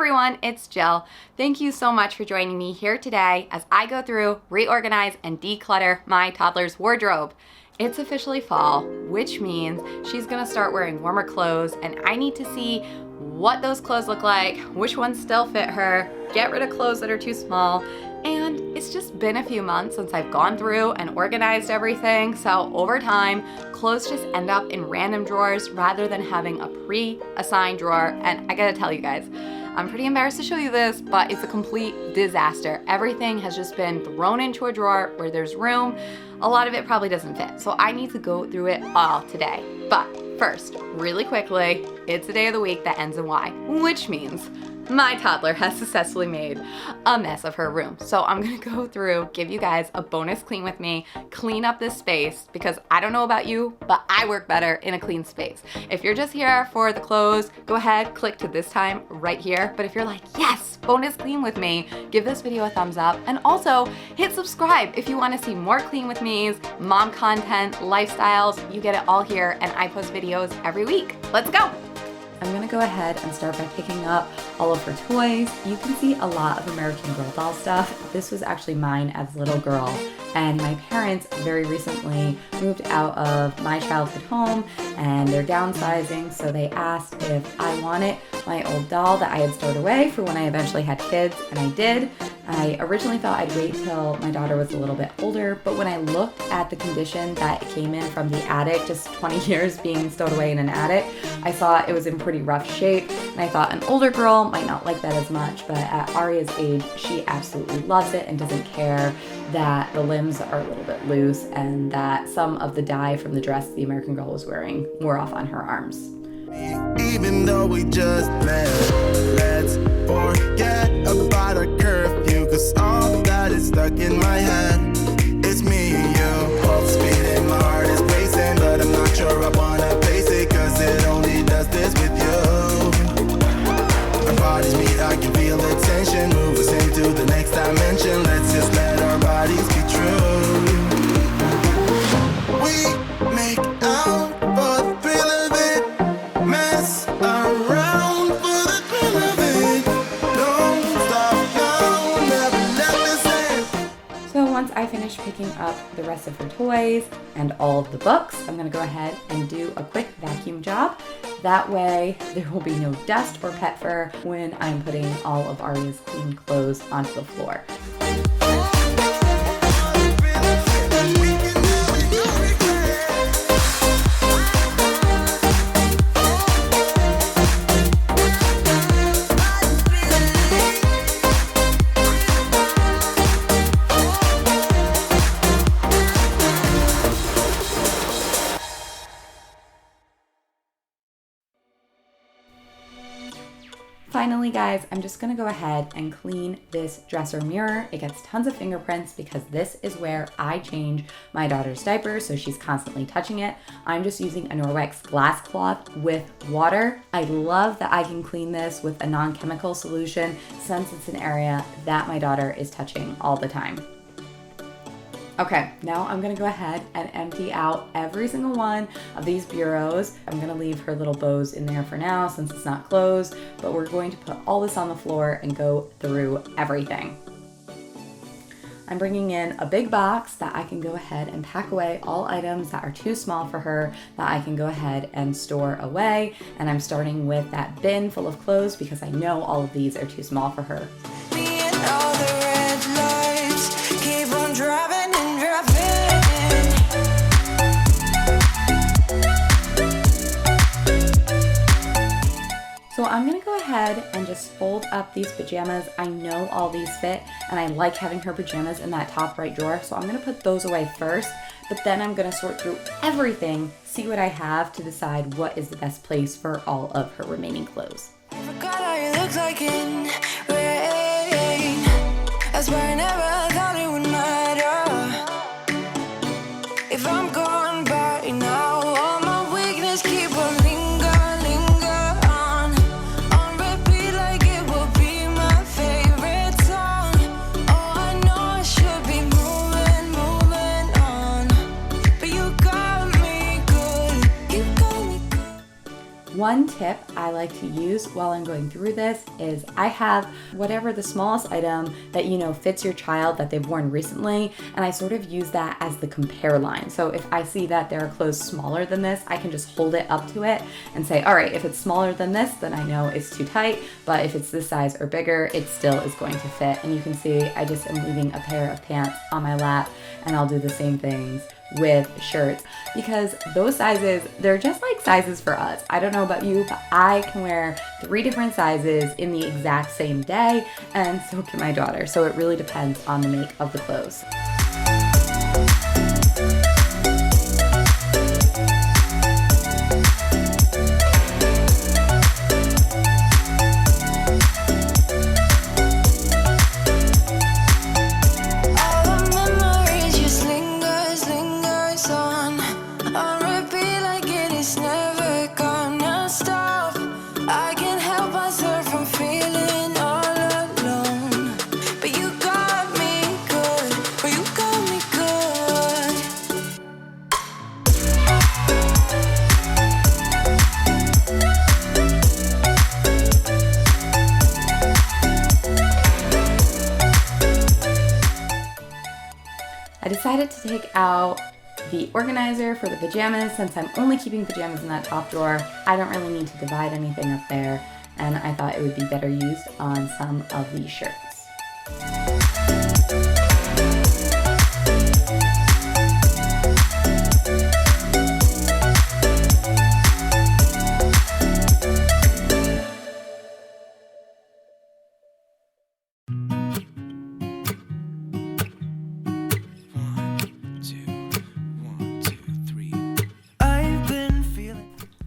everyone, it's Jill. Thank you so much for joining me here today as I go through, reorganize, and declutter my toddler's wardrobe. It's officially fall, which means she's gonna start wearing warmer clothes, and I need to see what those clothes look like, which ones still fit her, get rid of clothes that are too small, and it's just been a few months since I've gone through and organized everything, so over time, clothes just end up in random drawers rather than having a pre-assigned drawer. And I gotta tell you guys, I'm pretty embarrassed to show you this, but it's a complete disaster. Everything has just been thrown into a drawer where there's room. A lot of it probably doesn't fit, so I need to go through it all today. But first, really quickly, it's a day of the week that ends in Y, which means my toddler has successfully made a mess of her room. So I'm gonna go through, give you guys a bonus clean with me, clean up this space, because I don't know about you, but I work better in a clean space. If you're just here for the clothes, go ahead, click to this time right here. But if you're like, yes, bonus clean with me, give this video a thumbs up, and also hit subscribe if you wanna see more clean with me's, mom content, lifestyles. You get it all here, and I post videos every week. Let's go. I'm gonna go ahead and start by picking up all of her toys. You can see a lot of American Girl doll stuff. This was actually mine as a little girl, and my parents very recently moved out of my childhood home and they're downsizing, so they asked if I wanted my old doll that I had stored away for when I eventually had kids, and I did. I originally thought I'd wait till my daughter was a little bit older, but when I looked at the condition that it came in from the attic, just 20 years being stowed away in an attic, I saw it was in pretty rough shape, and I thought an older girl might not like that as much, but at Aria's age, she absolutely loves it and doesn't care that the limbs are a little bit loose and that some of the dye from the dress the American Girl was wearing wore off on her arms. Even though we just met, let's forget about our curfew, cause all that is stuck in my head. It's me and you, both speeding, my heart is racing, but I'm not sure I wanna face it, cause it only does this with you. Our bodies meet, I can feel the tension, move us into the next dimension. Let's just let our bodies be true. We make out for the thrill of it, mess around for the thrill of it. Don't stop now, never let this end. So once I finish picking up the rest of her toys and all of the books, I'm gonna go ahead and do a quick vacuum job. That way there will be no dust or pet fur when I'm putting all of Aria's clean clothes onto the floor. Finally, guys, I'm just gonna go ahead and clean this dresser mirror. It gets tons of fingerprints because this is where I change my daughter's diapers, so she's constantly touching it. I'm just using a Norwex glass cloth with water. I love that I can clean this with a non-chemical solution since it's an area that my daughter is touching all the time. Okay, now I'm gonna go ahead and empty out every single one of these bureaus. I'm gonna leave her little bows in there for now since it's not closed, but we're going to put all this on the floor and go through everything. I'm bringing in a big box that I can go ahead and pack away all items that are too small for her that I can go ahead and store away. And I'm starting with that bin full of clothes because I know all of these are too small for her. Me and all the red lights keep on driving. So I'm gonna go ahead and just fold up these pajamas. I know all these fit and I like having her pajamas in that top right drawer, so I'm gonna put those away first, but then I'm gonna sort through everything, see what I have to decide what is the best place for all of her remaining clothes. Forgot how you looked like in rain. That's why I never thought it would matter. If I'm gone by now, all my weakness keep on linger on repeat like it will be my favorite song. Oh, I know I should be moving on, but you got me good, you got me good. One one tip I like to use while I'm going through this is I have whatever the smallest item that you know fits your child that they've worn recently, and I sort of use that as the compare line. So if I see that there are clothes smaller than this, I can just hold it up to it and say, all right, if it's smaller than this, then I know it's too tight, but if it's this size or bigger, it still is going to fit. And you can see I just am leaving a pair of pants on my lap, and I'll do the same things with shirts because those sizes, they're just like sizes for us. I don't know about you, but I can wear 3 different sizes in the exact same day, and so can my daughter. So it really depends on the make of the clothes. I decided to take out the organizer for the pajamas since I'm only keeping pajamas in that top drawer. I don't really need to divide anything up there, and I thought it would be better used on some of these shirts.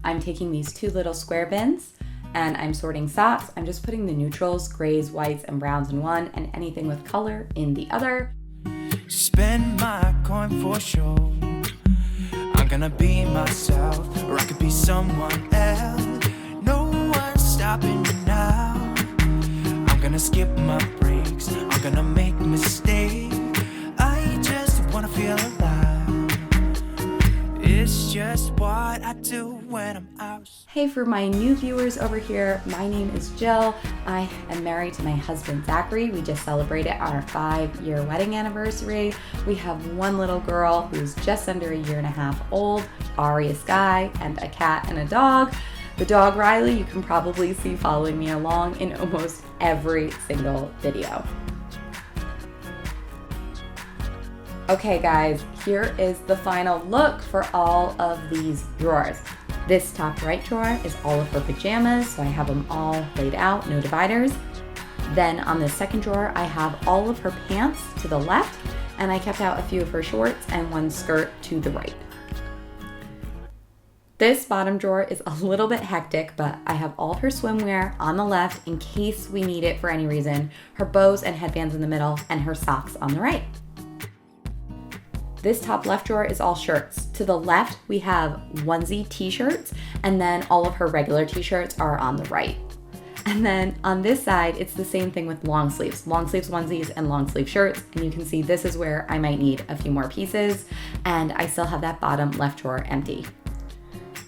I'm taking these 2 little square bins and I'm sorting socks. I'm just putting the neutrals, grays, whites, and browns in one and anything with color in the other. Spend my coin for sure. I'm gonna be myself, or I could be someone else. No one's stopping me now. I'm gonna skip my breaks. I'm gonna make mistakes. I just wanna feel alive. It's just what I do when I'm out. Hey, for my new viewers over here, my name is Jill. I am married to my husband, Zachary. We just celebrated our 5-year wedding anniversary. We have 1 little girl who's just under 1.5 years old, Ari, a Sky, and a cat and a dog. The dog, Riley, you can probably see following me along in almost every single video. Okay guys, here is the final look for all of these drawers. This top right drawer is all of her pajamas, so I have them all laid out, no dividers. Then on the second drawer, I have all of her pants to the left, and I kept out a few of her shorts and 1 skirt to the right. This bottom drawer is a little bit hectic, but I have all her swimwear on the left in case we need it for any reason, her bows and headbands in the middle, and her socks on the right. This top left drawer is all shirts. To the left, we have onesie t-shirts, and then all of her regular t-shirts are on the right. And then on this side, it's the same thing with long sleeves onesies, and long sleeve shirts. And you can see this is where I might need a few more pieces, and I still have that bottom left drawer empty.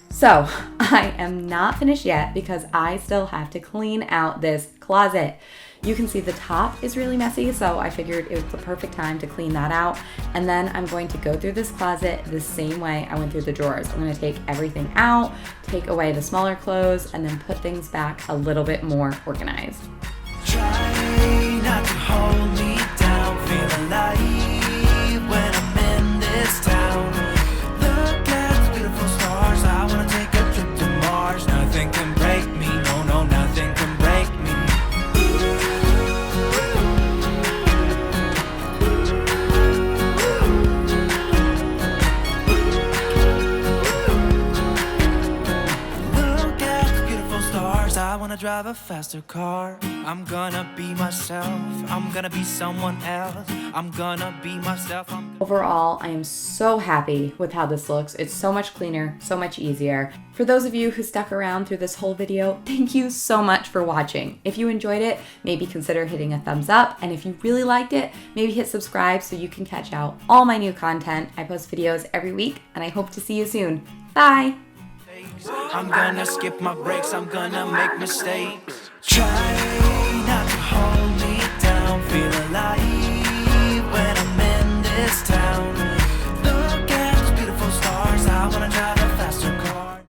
So I am not finished yet because I still have to clean out this closet. You can see the top is really messy, so I figured it was the perfect time to clean that out. And then I'm going to go through this closet the same way I went through the drawers. I'm gonna take everything out, take away the smaller clothes, and then put things back a little bit more organized. Try not to hold me down, feel alive when I'm in this town. Look at the beautiful stars, I wanna take a trip to Mars. Nothing can break me, no, nothing can break me. I wanna drive a faster car. I'm gonna be myself. I'm gonna be someone else. I'm gonna be myself. Overall, I am so happy with how this looks. It's so much cleaner, so much easier. For those of you who stuck around through this whole video, thank you so much for watching. If you enjoyed it, maybe consider hitting a thumbs up. And if you really liked it, maybe hit subscribe so you can catch out all my new content. I post videos every week, and I hope to see you soon. Bye! I'm gonna skip my breaks, I'm gonna make mistakes. Try not to hold me down. Feel alive when I'm in this town. Look at those beautiful stars, I wanna drive